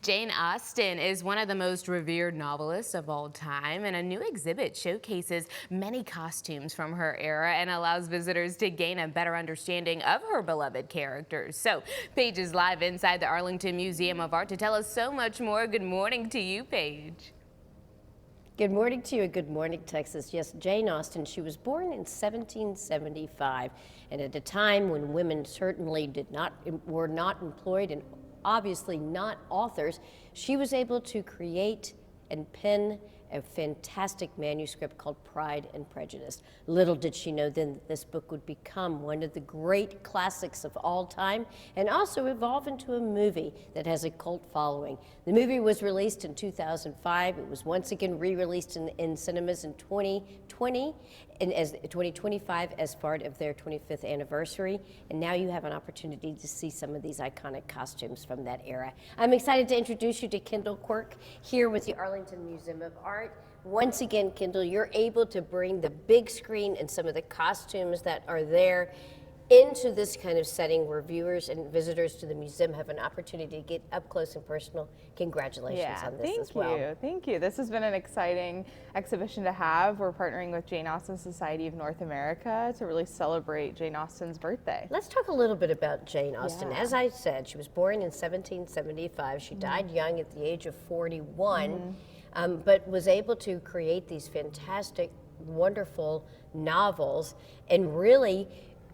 Jane Austen is one of the most revered novelists of all time, and a new exhibit showcases many costumes from her era and allows visitors to gain a better understanding of her beloved characters. So, Paige is live inside the Arlington Museum of Art to tell us so much more. Good morning to you, Paige. Good morning to you, and good morning, Texas. Yes, Jane Austen, she was born in 1775, and at a time when women certainly were not employed and obviously not authors, she was able to create and pen a fantastic manuscript called Pride and Prejudice. Little did she know then that this book would become one of the great classics of all time and also evolve into a movie that has a cult following. The movie was released in 2005. It was once again re-released in cinemas in 2020 and as 2025 as part of their 25th anniversary. And now you have an opportunity to see some of these iconic costumes from that era. I'm excited to introduce you to Kendall Quirk here with the Arlington Museum of Art. Once again, Kendall, you're able to bring the big screen and some of the costumes that are there into this kind of setting where viewers and visitors to the museum have an opportunity to get up close and personal. Congratulations on this as well. Thank you. This has been an exciting exhibition to have. We're partnering with Jane Austen Society of North America to really celebrate Jane Austen's birthday. Let's talk a little bit about Jane Austen. As I said, she was born in 1775. She died young at the age of 41. But was able to create these fantastic, wonderful novels and really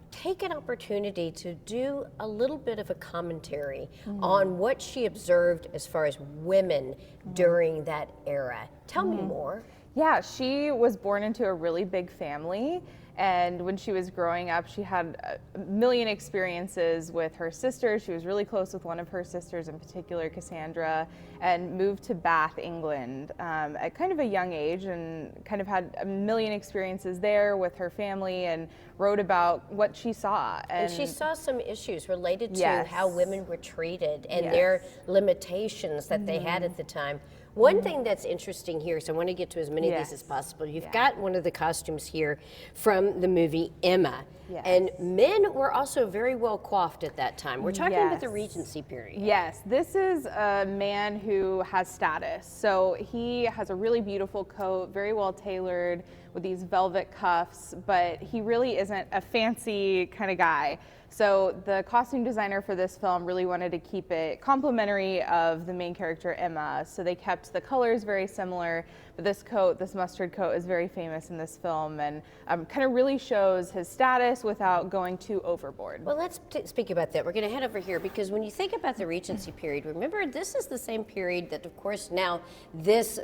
take an opportunity to do a little bit of a commentary on what she observed as far as women during that era. Tell me more. Yeah, she was born into a really big family. And when she was growing up, she had a million experiences with her sisters. She was really close with one of her sisters, in particular, Cassandra, and moved to Bath, England at kind of a young age and kind of had a million experiences there with her family and wrote about what she saw. And she saw some issues related to how women were treated and their limitations that they had at the time. One thing that's interesting here, so I want to get to as many of these as possible. You've got one of the costumes here from the movie Emma. And men were also very well coiffed at that time. We're talking about the Regency period. Yes, this is a man who has status. So he has a really beautiful coat, very well tailored with these velvet cuffs, but he really isn't a fancy kind of guy. So the costume designer for this film really wanted to keep it complimentary of the main character Emma. So they kept the colors very similar, but this coat, this mustard coat, is very famous in this film and kind of really shows his status without going too overboard. Well, let's speak about that. We're going to head over here because when you think about the Regency period, remember this is the same period that, of course, now this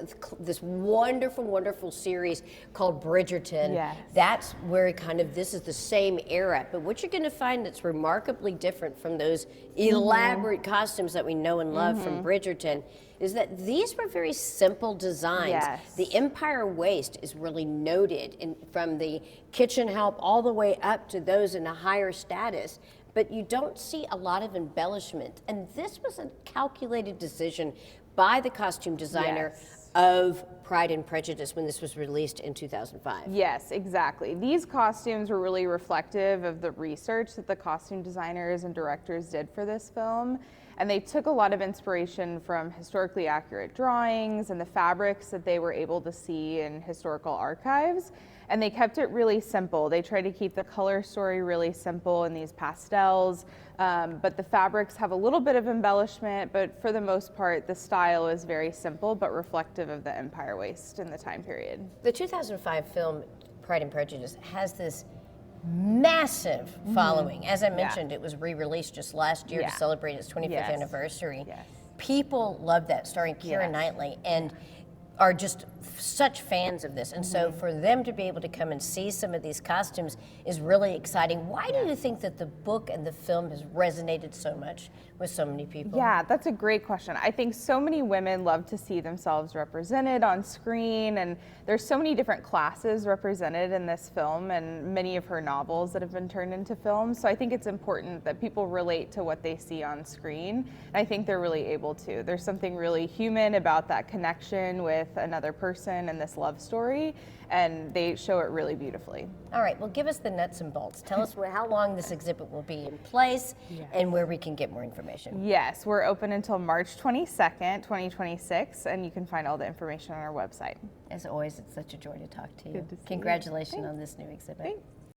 wonderful, wonderful series called Bridgerton. That's where this is the same era. But what you're going to find that's remarkably different from those elaborate costumes that we know and love from Bridgerton is that these were very simple designs. The empire waist is really noted from the kitchen help all the way up to those in a higher status, but you don't see a lot of embellishment. And this was a calculated decision by the costume designer of Pride and Prejudice when this was released in 2005. Yes, exactly. These costumes were really reflective of the research that the costume designers and directors did for this film. And they took a lot of inspiration from historically accurate drawings and the fabrics that they were able to see in historical archives. And they kept it really simple. They tried to keep the color story really simple in these pastels, but the fabrics have a little bit of embellishment, but for the most part, the style is very simple but reflective of the empire waist in the time period. The 2005 film Pride and Prejudice has this massive following. As I mentioned, it was re-released just last year to celebrate its 25th anniversary. People love that, starring Keira Knightley, and are just such fans of this. And so for them to be able to come and see some of these costumes is really exciting. Why do you think that the book and the film has resonated so much with so many people? Yeah, that's a great question. I think so many women love to see themselves represented on screen, and there's so many different classes represented in this film and many of her novels that have been turned into films. So I think it's important that people relate to what they see on screen. And I think they're really able to. There's something really human about that connection with another person person and this love story, and they show it really beautifully. All right, well, give us the nuts and bolts. Tell us how long this exhibit will be in place and where we can get more information. Yes, we're open until March 22nd, 2026, and you can find all the information on our website. As always, it's such a joy to talk to you. Good to see you. Congratulations on this new exhibit. Thanks.